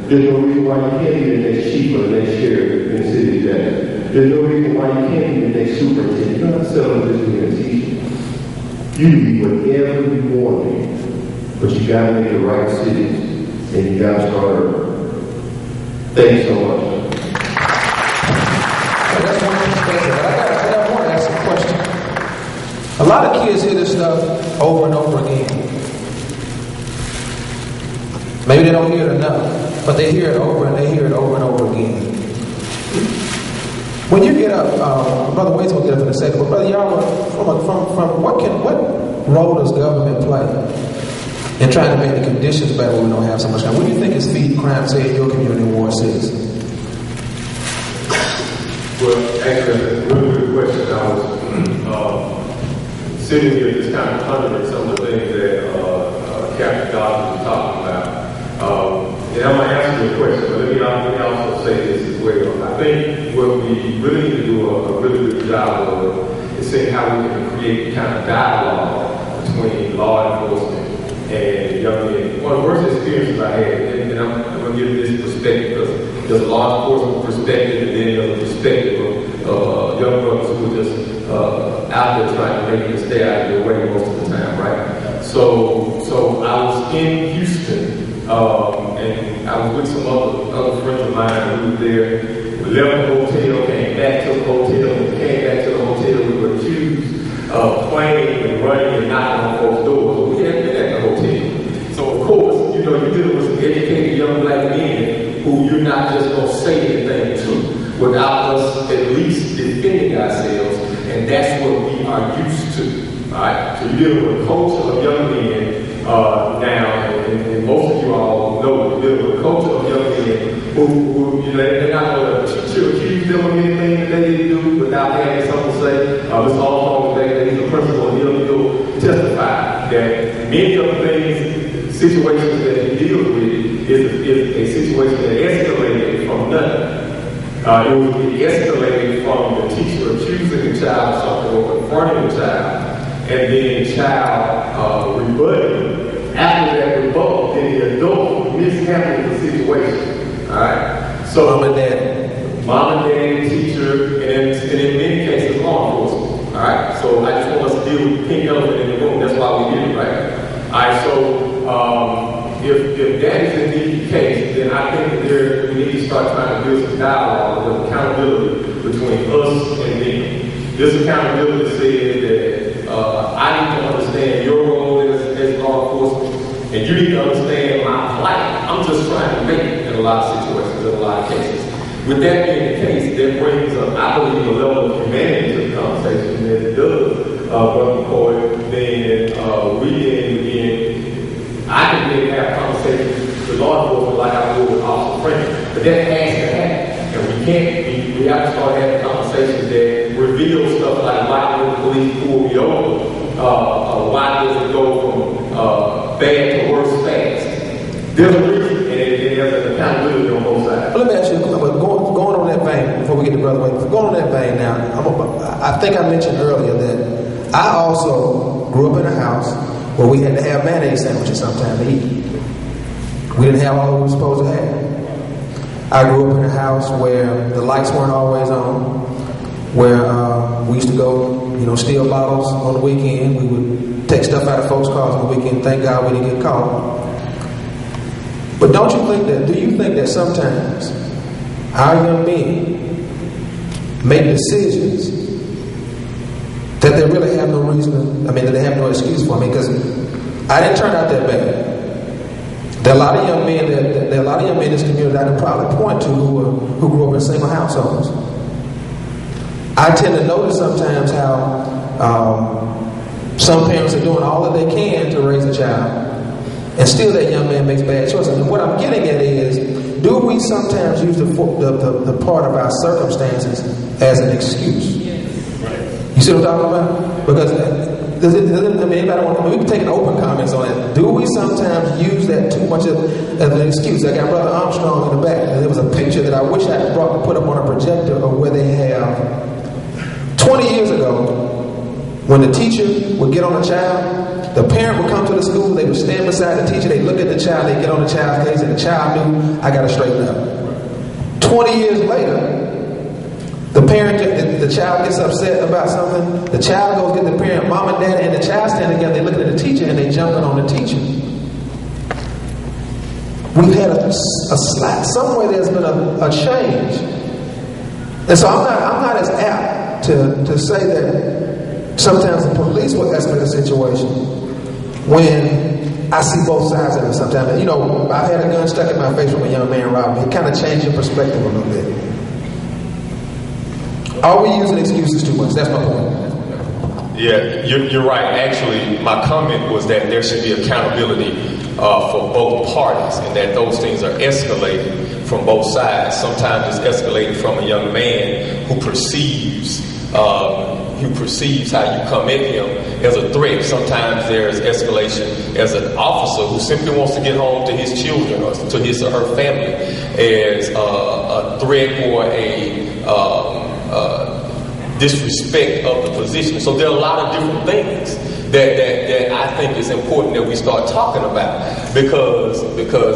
There's no reason why you can't be the next chief or the next sheriff in the city of Jackson. There's no reason why you can't be the next superintendent. You're not selling this being a teacher. You can be whatever you want to be, but you gotta make the right decisions and you gotta start early. Thank you so much. That's one perspective, but I want to ask a question. A lot of kids hear this stuff over and over again. Maybe they don't hear it enough, but they hear it over and over again. When you get up, Brother Wade's going to get up in a second, but Brother Yarwood, from what role does government play in trying to make the conditions better when we don't have so much crime? What do you think is feeding crime, say, in your community in Ward 6? Well, actually, that's a really good question. I was sitting here just kind of pondering some of the things that Captain Dawson was talking about. And I'm going to answer your question, but let me also say this as well. I think what we really need to do a really good job of is seeing how we can create kind of dialogue between law enforcement and young men. One of the worst experiences I had, and I'm going to give this perspective because there's a law enforcement perspective and then there's a perspective of young brothers who are just out there trying to make you stay out of your way most of the time, right? So I was in Houston, and I was with some other friends of mine who were there. We left the hotel, came back to the hotel, and came back to the hotel. We were accused of playing and running and knocking on folks' doors. But we hadn't been at the hotel. So of course, you're dealing with some educated young black men who you're not just going to say anything to without us at least defending ourselves, and that's what we are used to. All right? So you're dealing with a culture of young men now, and most of you all know you're dealing with a culture of young men who they're not going to accuse them of anything that they didn't do without having something to say. Mr. Alston, he's a principal, and he'll testify that many of the things, situations that he deals with is a situation that escalated from nothing. It escalated from the teacher accusing the child of something or confronting the child, and then the child rebutting. After that rebuttal, then the adult mishandled the situation. All right. So mom and dad, teacher, and in many cases, law enforcement. All right. So I just want us to deal with the pink elephant in the room. That's why we did it, right? All right. So if that is indeed the case, then I think that we need to start trying to build some dialogue with accountability between us and them. This accountability says that I need to understand your role as law enforcement, and you need to understand my plight. I'm just trying to make it in a lot of situations, in a lot of cases. With that being the case, that brings up, I believe, a level of humanity to the conversation that it does, Brother McCoy. Then I can really have conversations with law enforcement like I would with Officer Frank, but that has to happen. And we have to start having conversations that reveal stuff like why did the police pull me over? Why does it go from bad to worse fast? There's a reason, and there's an accountability on both sides. Well, let me ask you, going on that vein, before we get to Brother Wade, going on that vein now, I think I mentioned earlier that I also grew up in a house where we had to have mayonnaise sandwiches sometime to eat. We didn't have all we were supposed to have. I grew up in a house where the lights weren't always on, where we used to go, steal bottles on the weekend. We would take stuff out of folks' cars on the weekend. Thank God we didn't get caught. But do you think that sometimes our young men make decisions that they really have no reason that they have no excuse for? Because I didn't turn out that bad. There are a lot of young men in this community that I can probably point to who grew up in single households. I tend to notice sometimes how some parents are doing all that they can to raise a child, and still that young man makes bad choices. And what I'm getting at is, do we sometimes use the part of our circumstances as an excuse? You see what I'm talking about? Because we can take an open comments on it. Do we sometimes use that too much as an excuse? I got Brother Armstrong in the back, and there was a picture that I wish I had put up on a projector of where they have 20 years ago, when the teacher would get on a child, The parent would come to the school, they would stand beside the teacher, they look at the child, they get on the child's case, and the child knew, I got to straighten up. 20 years later, the child gets upset about something, the child goes get the parent, mom and dad, and the child stand together, they looking at the teacher, and they jumping on the teacher. We've had a slack. Somewhere there's been a change. And so I'm not as apt to say that sometimes the police will escalate a situation when I see both sides of it sometimes. And, I've had a gun stuck in my face from a young man robbing me. It kind of changed your perspective a little bit. Are we using excuses too much? That's my point. Yeah, you're right. Actually, my comment was that there should be accountability for both parties, and that those things are escalated from both sides. Sometimes it's escalated from a young man who perceives how you come at him as a threat. Sometimes there's escalation as an officer who simply wants to get home to his children or to his or her family as a threat or a disrespect of the position. So there are a lot of different things that I think is important that we start talking about, because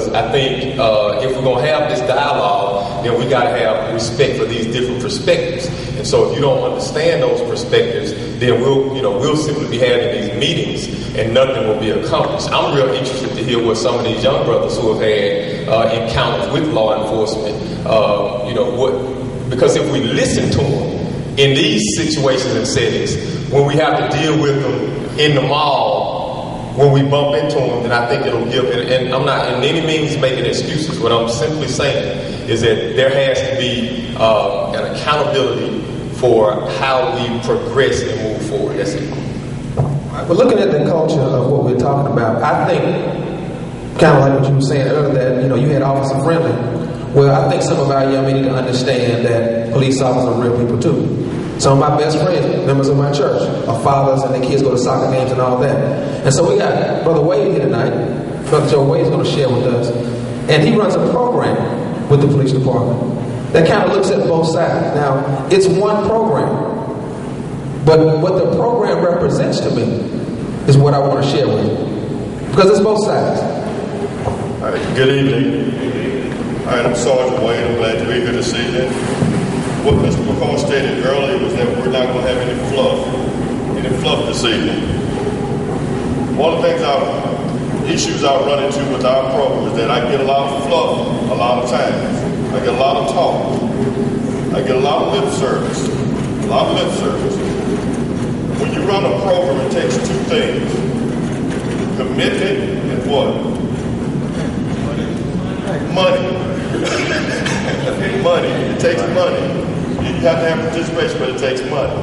I think if we're going to have this dialogue, then we got to have respect for these different perspectives. And so if you don't understand those perspectives, then we'll simply be having these meetings and nothing will be accomplished. I'm real interested to hear what some of these young brothers who have had encounters with law enforcement, because if we listen to them in these situations and settings, when we have to deal with them in the mall, when we bump into them, then I think it'll give, and I'm not in any means making excuses. What I'm simply saying is that there has to be an accountability for how we progress and move forward. That's it. But looking at the culture of what we're talking about, I think, kind of like what you were saying earlier, that you had officer friendly. Well, I think some of our young men need to understand that police officers are real people too. Some of my best friends, members of my church, are fathers and their kids go to soccer games and all that. And so we got Brother Wade here tonight. Brother Joe Wade is going to share with us. And he runs a program with the police department that kind of looks at both sides. Now, it's one program, but what the program represents to me is what I want to share with you, because it's both sides. All right, good evening. All right, I'm Sergeant Wade. I'm glad to be here this evening. What Mr. McCall stated earlier was that we're not going to have any fluff this evening. One of the issues I run into with our program is that I get a lot of fluff a lot of times. I get a lot of talk. I get a lot of lip service. When you run a program, it takes two things: commitment and what? Money. Money. It takes money. You have to have participation, but it takes money.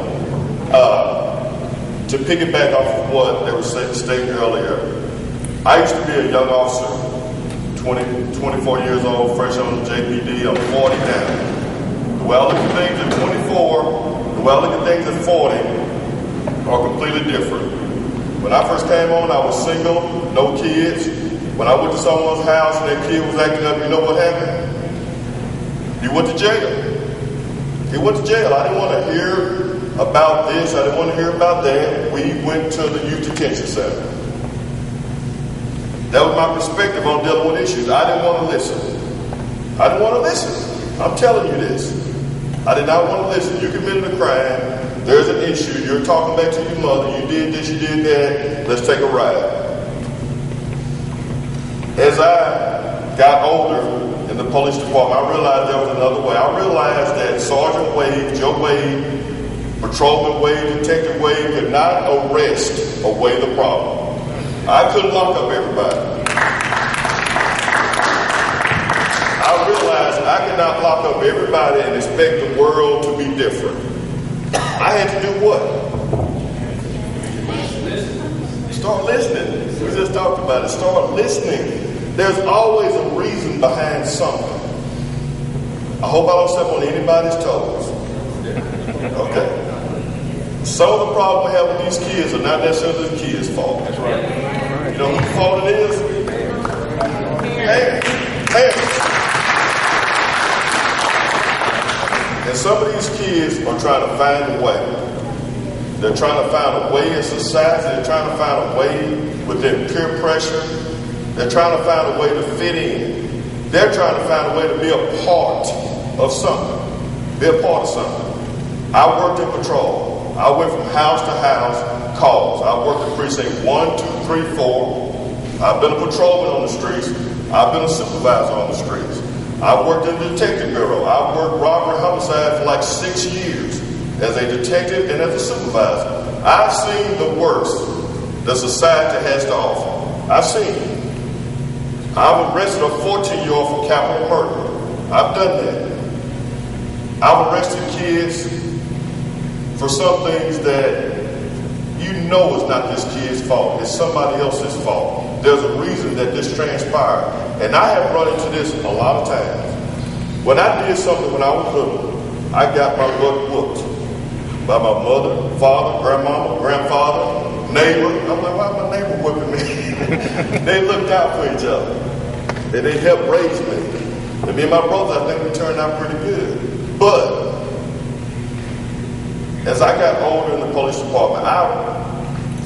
To piggyback off of what they were stating earlier, I used to be a young officer, 24 years old, fresh on the JPD. I'm 40 now. The way I look at things at 24, the way I look at things at 40 are completely different. When I first came on, I was single, no kids. When I went to someone's house and their kid was acting up, you know what happened? You went to jail. He went to jail. I didn't want to hear about this. I didn't want to hear about that. We went to the youth detention center. That was my perspective on dealing with issues. I didn't want to listen. I'm telling you this. I did not want to listen. You committed a crime. There's an issue. You're talking back to your mother. You did this, you did that. Let's take a ride. As I got older in the police department, I realized there was another way. I realized that Sergeant Wade, Joe Wade, Patrolman Wade, Detective Wade could not arrest away the problem. I couldn't lock up everybody. I realized I could not lock up everybody and expect the world to be different. I had to do what? Start listening. We just talked about it. Start listening. There's always a reason behind something. I hope I don't step on anybody's toes. Okay. Some of the problem we have with these kids are not necessarily the kids' fault. That's right. You know whose fault it is? Parents. And some of these kids are trying to find a way They're trying to find a way in society. They're trying to find a way within peer pressure. They're trying to find a way to fit in. They're trying to find a way to be a part of something. Be a part of something. I worked in patrol. I went from house to house, calls. I worked in precinct 1, 2, 3, 4. I've been a patrolman on the streets. I've been a supervisor on the streets. I worked in the detective bureau. I worked robbery homicide for like 6 years as a detective and as a supervisor. I've seen the worst that society has to offer. I've seen it. I've arrested a 14-year-old for capital murder. I've done that. I've arrested kids for some things that you know it's not this kid's fault. It's somebody else's fault. There's a reason that this transpired. And I have run into this a lot of times. When I did something when I was little, I got my butt whooped by my mother, father, grandmama, grandfather, neighbor. I'm like, why my neighbor whipping me? They looked out for each other. And they helped raise me. And me and my brother, I think we turned out pretty good. But as I got older in the police department, I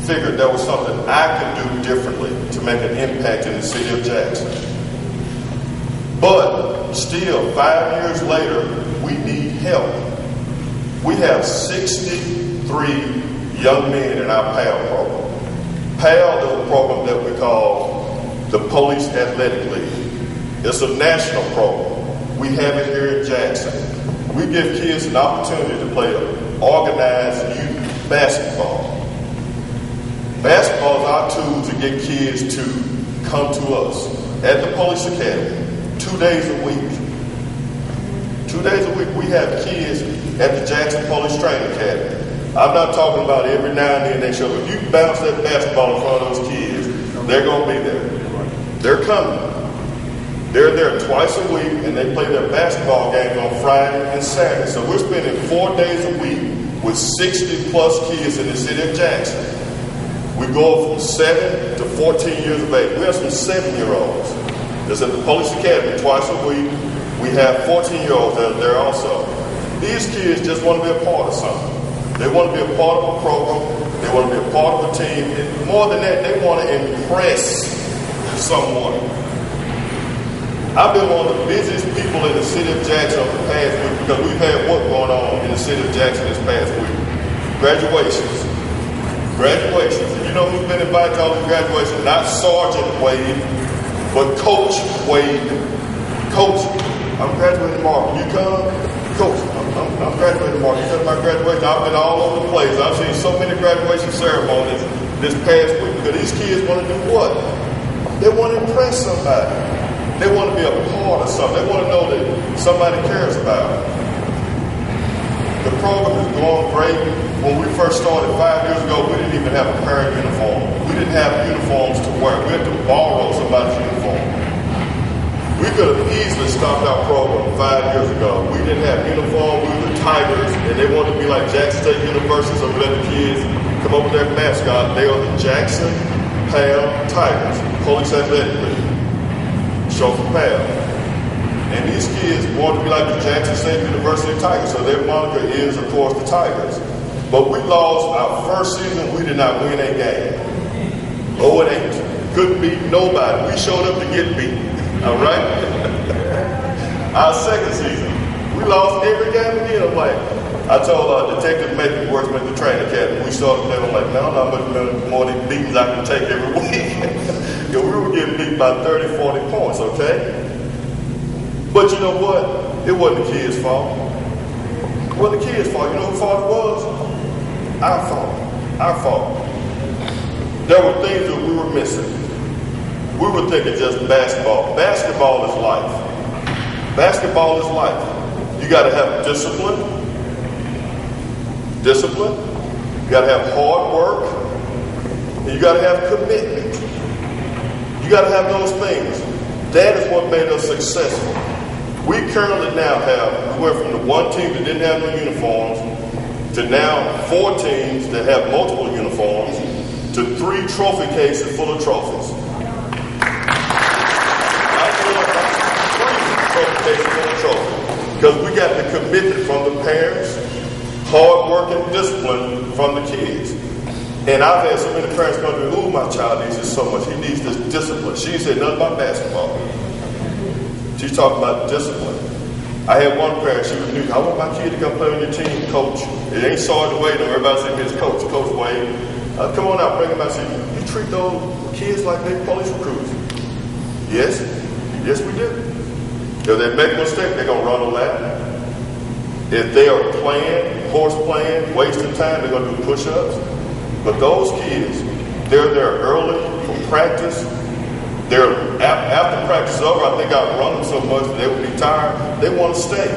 figured there was something I could do differently to make an impact in the city of Jackson. But still, 5 years later, we need help. We have 63 young men in our PAL program. PAL is a program that we call the Police Athletic League. It's a national program. We have it here in Jackson. We give kids an opportunity to play organized youth basketball. Basketball is our tool to get kids to come to us at the Police Academy 2 days a week. 2 days a week, we have kids at the Jackson Police Training Academy. I'm not talking about every now and then they show up. If you bounce that basketball in front of those kids, they're going to be there. They're coming. They're there twice a week, and they play their basketball games on Friday and Saturday. So we're spending 4 days a week with 60-plus kids in the city of Jackson. We go from 7 to 14 years of age. We have some 7-year-olds that's at the Police Academy twice a week. We have 14-year-olds that are there also. These kids just want to be a part of something. They want to be a part of a program. They want to be a part of a team. And more than that, they want to impress someone. I've been one of the busiest people in the city of Jackson over the past week because we've had work going on in the city of Jackson this past week. Graduations. And you know who's been invited to all these graduations? Not Sergeant Wade, but Coach Wade. Coach, I'm graduating tomorrow. Can you come? Coach, I'm graduating tomorrow. You said my graduation. I've been all over the place. I've seen so many graduation ceremonies this past week because these kids want to do what? They want to impress somebody. They want to be a part of something. They want to know that somebody cares about it. The program is going great. When we first started 5 years ago, we didn't even have a parent uniform. We didn't have uniforms to wear. We had to borrow somebody's uniform. We could have easily stopped our program 5 years ago. We didn't have uniform. We were the Tigers, and they wanted to be like Jackson State University, so we let the kids come up with their mascot. They are the Jackson PAL Tigers, Police Athletic League. Show for PAL. And these kids want to be like the Jackson State University Tigers, so their moniker is, of course, the Tigers. But we lost our first season. We did not win a game. 0-8. Couldn't beat nobody. We showed up to get beat. All right? Our second season, we lost every game again. I'm like, I told Detective Mason, who works with the training academy, we started playing. I'm like, no, not much more than beatings I can take every week. We were getting beat by 30, 40 points, okay? But you know what? It wasn't the kids' fault. It wasn't the kids' fault. You know whose fault it was? Our fault. Our fault. There were things that we were missing. We were thinking just basketball. Basketball is life. Basketball is life. You got to have discipline. You got to have hard work. And you got to have commitment. You got to have those things. That is what made us successful. We currently now we went from the one team that didn't have no uniforms to now 4 teams that have multiple uniforms to 3 trophy cases full of trophies. 3 trophy cases full of trophies. Because we got the commitment from the parents, hard work and discipline from the kids. And I've had so many parents come to me, ooh, my child needs this so much. He needs this discipline. She said nothing about basketball. She's talking about discipline. I had one parent, she was new. I want my kid to come play on your team, coach. It ain't Sergeant Wade, no, everybody say it's Coach Wade. Come on out, bring him out. I said, you treat those kids like they're police recruits. Yes we do. If they make a mistake, they're going to run a lap. If they are playing, horse playing, wasting time, they're going to do push-ups. But those kids, they're there early for practice. They're after practice is over, I think I've run them so much that they would be tired. They want to stay.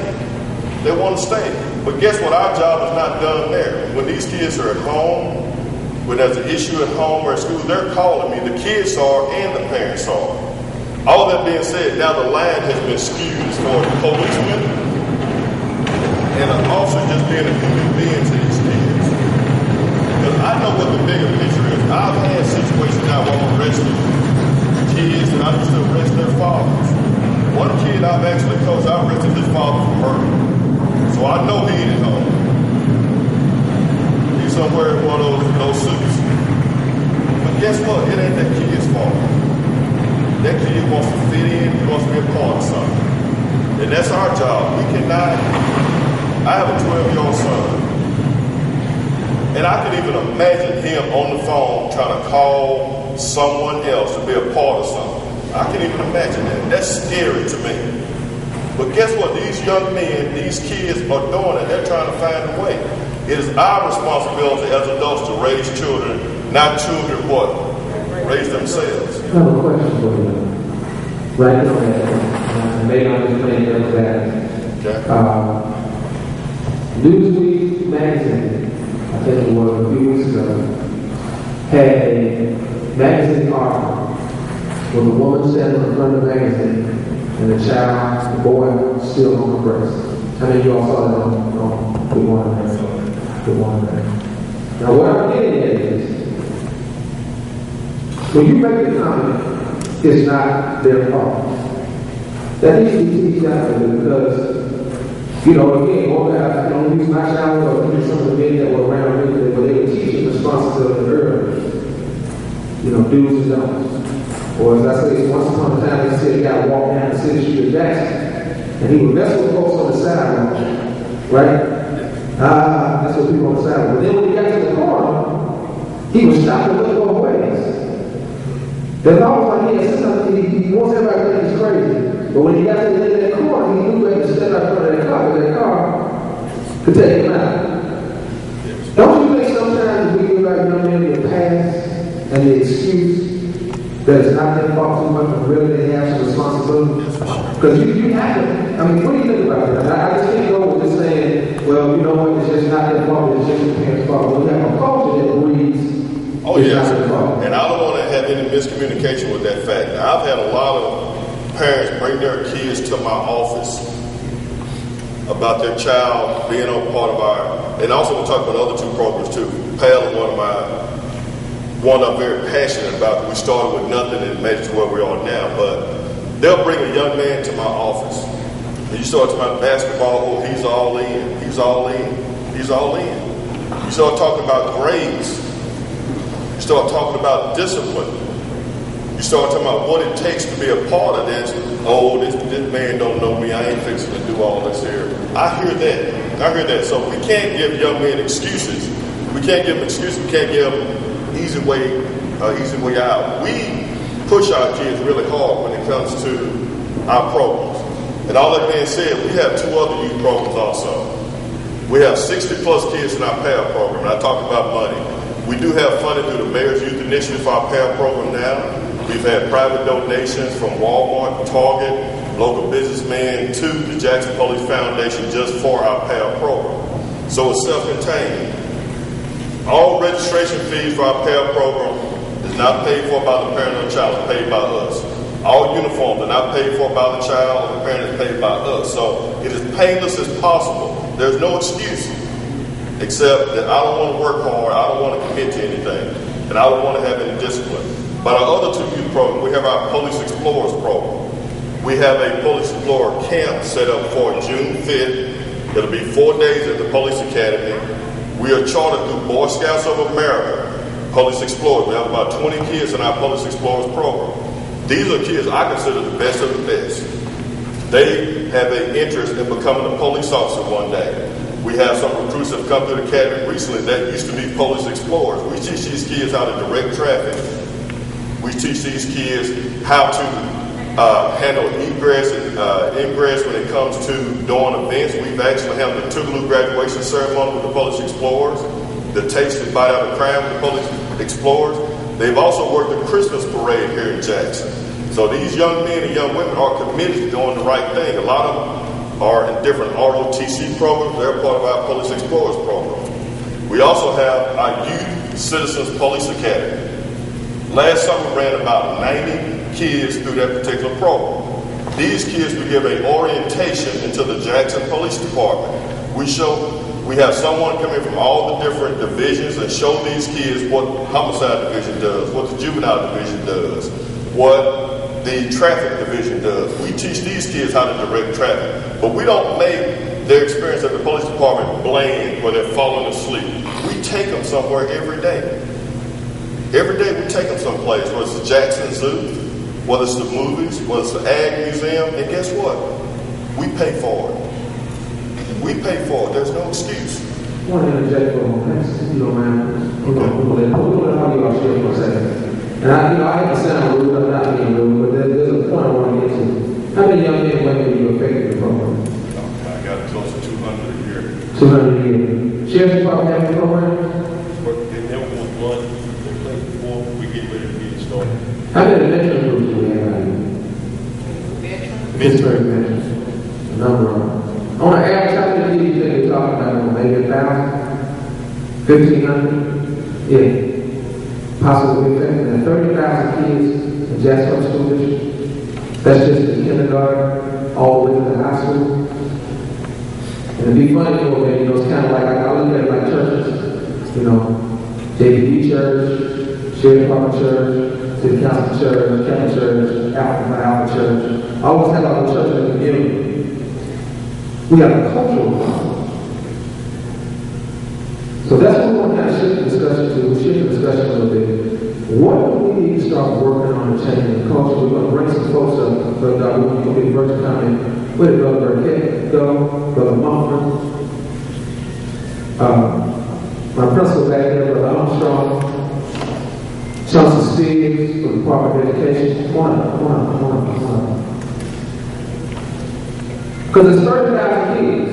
They want to stay. But guess what? Our job is not done there. When these kids are at home, when there's an issue at home or at school, they're calling me. The kids are and the parents are. All that being said, now the line has been skewed as far as policemen and an officer just being a human being to these kids. Because I know what the bigger picture is. I've had situations now where I'm arresting kids and I used to arrest their fathers. One kid I've actually coached, I arrested his father for murder. So I know he ain't at home. He's somewhere in one of those suits. But guess what? It ain't that kid's fault. That kid wants to fit in, he wants to be a part of something. And that's our job. We cannot. I have a 12-year-old son. And I can even imagine him on the phone trying to call someone else to be a part of something. I can even imagine that. That's scary to me. But guess what? These young men, these kids are doing it. They're trying to find a way. It is our responsibility as adults to raise children, not children what? Raise themselves. I have a question for you. Right now, maybe I'm just playing devil's advocate. Okay. Newsweek magazine, I think it was a few weeks ago, had a magazine article where the woman sat in front of the magazine and the child, the boy, still on the breast. How many of y'all saw that on the one there? Now, what I'm getting at is, when you make the comment, it's not their fault. That needs to be teased out of it because, again, I don't use my child or use some of the men that were around me, but they were teaching responsibility early. Do's and don'ts. Or as I say, once upon a time, they said a guy walked down the city street of Jackson, and he would mess with folks on the sidewalk, right? That's what people on the sidewalk. But then when he got to the corner, he would stop and look both ways. There's always like, he wants everybody to think he's crazy. But when he got to the end of that corner, he knew better to step out in front of that car, because that car could take him out. Don't you think sometimes we give our young men the pass and the excuse that it's not their fault too much, but really they have some responsibility? Because you have to, what do you think about that? I just can't go with just saying, well, you know what, it's just not their fault, it's just the parents' fault. We have a culture that breeds. Oh, yes. And I don't want to have any miscommunication with that fact. Now, I've had a lot of parents bring their kids to my office about their child being on part of our, and also we'll talk about other two programs too. PAL is one I'm very passionate about. We started with nothing and made it to where we are now. But they'll bring a young man to my office. And you start talking about basketball, he's all in, he's all in, he's all in. You start talking about grades. You start talking about discipline. You start talking about what it takes to be a part of this. Oh, this man don't know me. I ain't fixing to do all this here. I hear that. So we can't give young men excuses. We can't give them excuses. We can't give them easy way out. We push our kids really hard when it comes to our programs. And all that being said, we have two other youth programs also. We have 60 plus kids in our PAL program. And I talked about money. We do have funding through the Mayor's Youth Initiative for our PAL program now. We've had private donations from Walmart, Target, local businessmen to the Jackson Police Foundation just for our PAL program. So it's self-contained. All registration fees for our PAL program is not paid for by the parent or the child, it's paid by us. All uniforms are not paid for by the child, or the parent is paid by us. So it is painless as possible. There's no excuse except that I don't want to work hard, I don't want to commit to anything, and I don't want to have any discipline. But our other two youth programs, we have our Police Explorers program. We have a Police Explorer camp set up for June 5th It'll be 4 days at the Police Academy. We are chartered through Boy Scouts of America, Police Explorers. We have about 20 kids in our Police Explorers program. These are kids I consider the best of the best. They have an interest in becoming a police officer one day. We have some recruits that have come through the academy recently that used to be Police Explorers. We teach these kids how to direct traffic. We teach these kids how to handle egress and ingress when it comes to doing events. We've actually held the Tougaloo graduation ceremony with the Police Explorers, the Taste and Bite Out of Crime with the Police Explorers. They've also worked the Christmas parade here in Jackson. So these young men and young women are committed to doing the right thing. A lot of them are in different ROTC programs. They're part of our Police Explorers program. We also have our Youth Citizens Police Academy. Last summer we ran about 90 kids through that particular program. These kids we give an orientation into the Jackson Police Department. We have someone come in from all the different divisions and show these kids what homicide division does, what the juvenile division does, what the traffic division does. We teach these kids how to direct traffic, but we don't make their experience at the police department bland where they're falling asleep. We take them somewhere every day. Every day we take them someplace, whether it's the Jackson Zoo, whether it's the movies, whether it's the Ag Museum, and guess what? We pay for it. We pay for it. There's no excuse. I want to interject for a moment, if you don't mind. We're going to have you all share for a second. And I hate to sound rude, I'm not being rude, but there's a point I want to get to. How many young men and women do you affect in the program? I got close to 200 a year. 200 a year. Sheriff's Department have a program? And then was one, before we get ready to get started. How many veteran groups do we have out here? Pittsburgh veterans. A number of them. On an average, how many kids do you think you're talking about? Maybe 1,000? 1,500? Yeah. Possibly affecting 30,000 kids in Jackson School District. That's just the kindergarten all the way to the high school. And it'd be funny for me, it's kind of like I look at it like churches, JPD Church, Sheriff Department Church, City Council Church, Catholic Church, Alpha Church. I always have our church in the community. We have a cultural problem. So that's what we want to kind of shift the discussion to. We'll shift the discussion a little bit. What do we need to start working on to change the culture? We're going to bring some folks up. Brother Doug, we're going to get first comment. Where did Brother Burkett go? Brother Mumford. My principal back there, Brother Armstrong. Chelsea Stevens from the Department of Education. Come on. Because there's 30,000 kids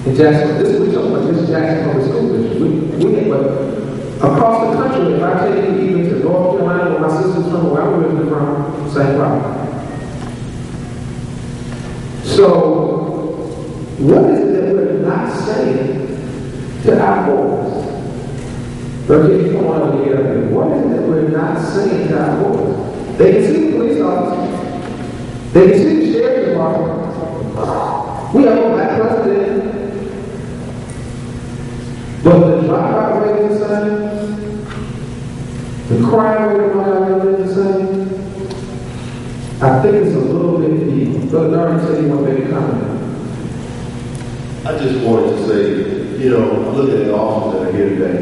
in Jackson. This is what we're talking about. This is Jackson Public School District. But across the country, if I take you even to North Carolina, where my sister's from, where I'm originally from, same problem. So, what is it that we're not saying to our boys? Okay, come on over here. What is it that we're not saying to our boys? They can see the police officers. They can see the sheriff's department. We have a black president. But the dropout rate is the same. The crime rate among our young is the same. I think it's a little bit deep. Brother Darren said he wanted to make a comment. I just wanted to say, I'm looking at the officers that are here today.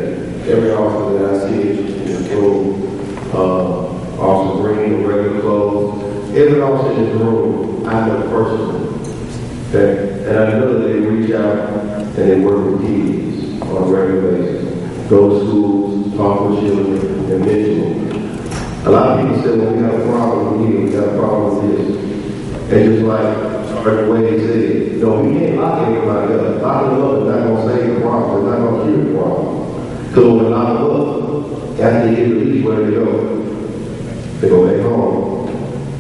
Every officer that I see in this room, Officer Green in regular clothes, every officer in this room, I know personally. Okay? And I know that they reach out and they work with kids on a regular basis. Go to schools, talk with children, and mentor them. A lot of people say, well, we got a problem here, we got a problem with this. And just like the way they said, we can't lock everybody up. Locking them up is not going to save the problem, it's not going to cure the problem. Because when we lock them up, after they get released, where they go? They go back home.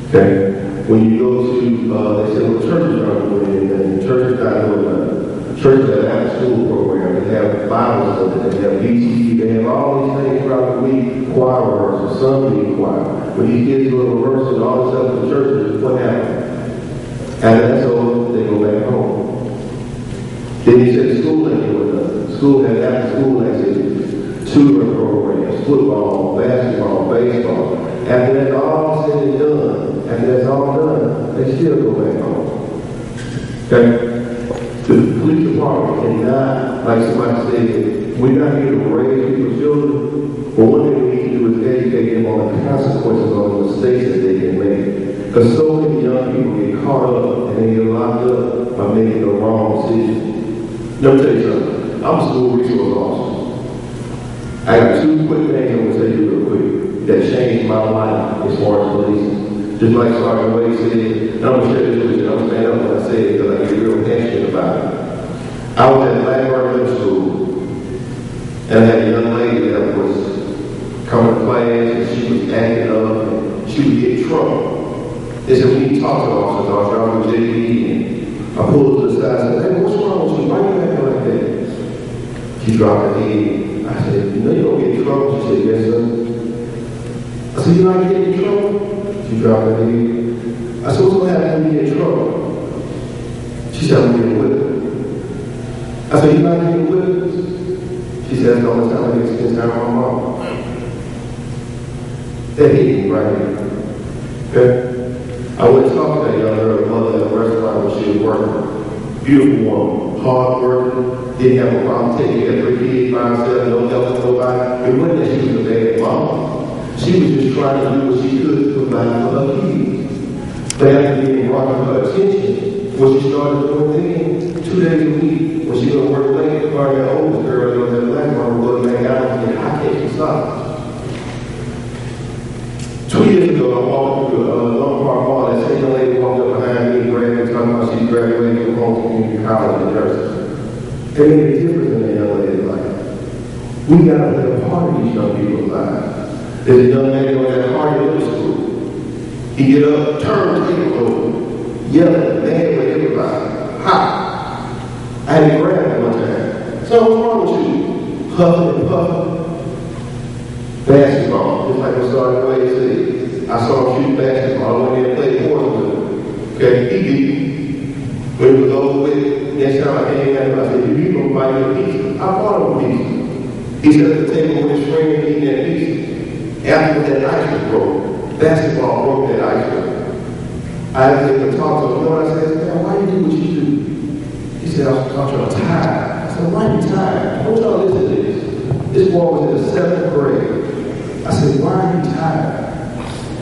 Okay? When you go to, they say, well, churches aren't doing anything. Churches not doing nothing. Churches that have a school program, they have Bible study, they have VTC, they have all these things throughout the week, choir rehearsal, Sunday choir. When these kids go to rehearsal and all this stuff in the churches, what happens? And that's all, they go back home. Then he said school ain't doing nothing. School has after school activities, tutoring programs, football, basketball, baseball. After that's all said and done, after that's all done, they still go back home. Okay? The police department cannot, like somebody said, we're not here to raise people's children, but one thing we need to do is educate them on the consequences of the mistakes that they can make. Because so many young people get caught up and they get locked up by making the wrong decision. Let me tell you something. I'm a school resource officer. I got two quick things I'm going to tell you real quick that changed my life as far as policing. Just like Sergeant Wade said, and I'm going to share this with you. I'm going to stand up when I say it because I get real passionate about it. I was at Blackburn Middle School, and I had a young lady that was coming to class, and she was acting up, and she would get in trouble. They said, we need to talk to the officer. I was driving with JD, and I pulled her to the side and said, hey, what's wrong with you? Why are you acting like that? She dropped her head. I said, you know you don't get in trouble? She said, yes, sir. I said, you know how you get in trouble? She dropped her head. I said, what's going to happen when you get in trouble? She said, I'm getting whipped. I said, you know how you get whipped? She said, that's the only time I get spent time with my mom. That hit me right here. Okay? I went to talk to that young girl, mother at the restaurant when she was working. Beautiful woman, hard working, didn't have a problem taking care of 3 kids by herself, no help from nobody. It wasn't that she was a bad mom. She was just trying to do what she could to provide for her kids. But after being brought to her attention, when she started doing things 2 days a week, when she would work late, part of that oldest girl, that was at Blackburn, would go back out and get hot cakes and socks. 2 years ago, I walked through Long Park Mall, and that same young lady walked up behind me, grabbed me, talking about she graduated from home community college in Jersey. It made a difference in that young lady's life. We got to play a part in these young people's lives. There's a young man on that Hardy Middle School. He get up, turn the table over, yelling, mad with everybody. Ha! I had to grab him one time. So what's wrong with you? Huffing and puffing. Basketball, just like what Sergeant Wade said. I saw him shoot basketball. I went in and played sports with him. Okay, he beat me. When it was over with, next time I came at him, I said, you gonna buy me a pizza? I bought him a pizza. He sat at the table with his friend eating that pizza. After that ice was broke, basketball broke that ice cream. I had to talk to him. You know what I said? Man, why you do what you do? He said, I'm tired. I said, why are you tired? I want y'all to listen to this. This boy was in the 7th grade. I said, why are you tired?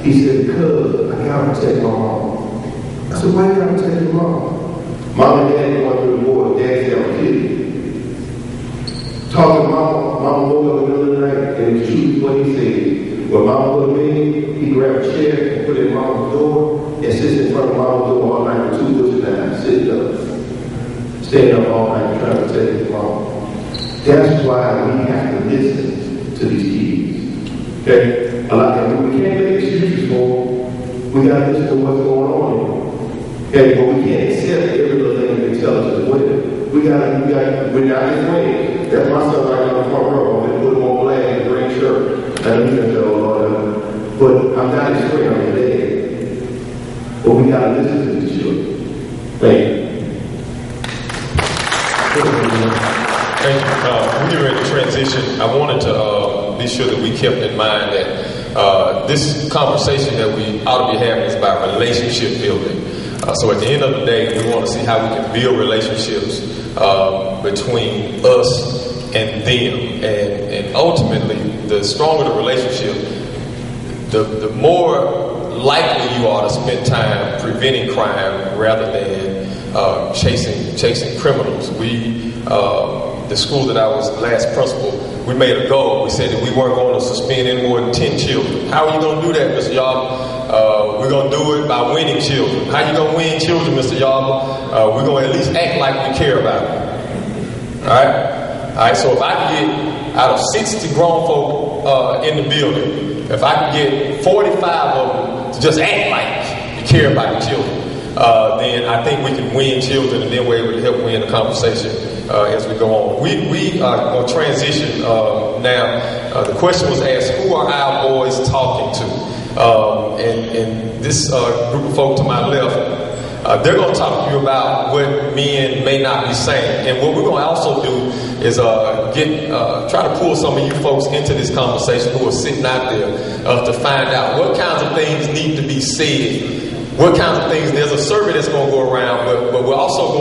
He said, because I gotta protect my mom. I said, why you gotta protect your mom? Mom and dad going through the war. Dad said, I'm kidding. Talking to mom, mom woke up in the middle of the night and it was true what he said. When mom put him in, he grabbed a chair and put it in mom's door and sits in front of mom's door all night with 2 bushes down, sitting up, staying up all night trying to protect his mom. That's why we have to listen to these kids. Okay? A lot of we can't make excuses for them. We got to listen to what's going on. Okay? But we can't accept every little thing they tell us as well. We're not his friends. That's my son right on the front row. I'm going to put him on black in a green shirt. I know he's going to say, oh Lord, but I'm not his friend, I'm his dad. But we got to listen to these children. Thank you. Thank you. When you're in transition, I wanted to be sure that we kept in mind that this conversation that we ought to be having is about relationship building. So at the end of the day, we want to see how we can build relationships between us and them. And ultimately, the stronger the relationship, the more likely you are to spend time preventing crime rather than chasing criminals. The school that I was last principal, we made a goal. We said that we weren't going to suspend any more than 10 children. How are you going to do that, Mr. Yarber? We're going to do it by winning children. How you going to win children, Mr. Yarber? We're going to at least act like we care about them. All right? So if I can get out of 60 grown folk in the building, if I can get 45 of them to just act like you care about the children, then I think we can win children, and then we're able to help win the conversation as we go on. We are going to transition now. The question was asked, who are our boys talking to? And this group of folk to my left, they're going to talk to you about what men may not be saying. And what we're going to also do is try to pull some of you folks into this conversation who are sitting out there to find out what kinds of things need to be said. What kinds of things? There's a survey that's going to go around, but we're also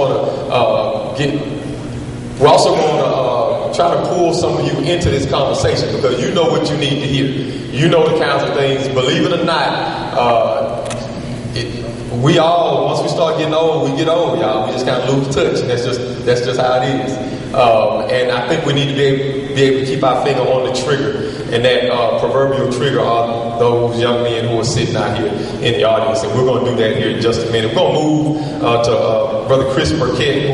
going to try to pull some of you into this conversation because you know what you need to hear. You know the kinds of things. Believe it or not, we all, once we start getting old, we get old, y'all. We just kind of lose touch, and that's just how it is. And I think we need to be able to keep our finger on the trigger, and that proverbial trigger are those young men who are sitting out here in the audience. And we're going to do that here in just a minute. We're going to move to Brother Chris Burkett.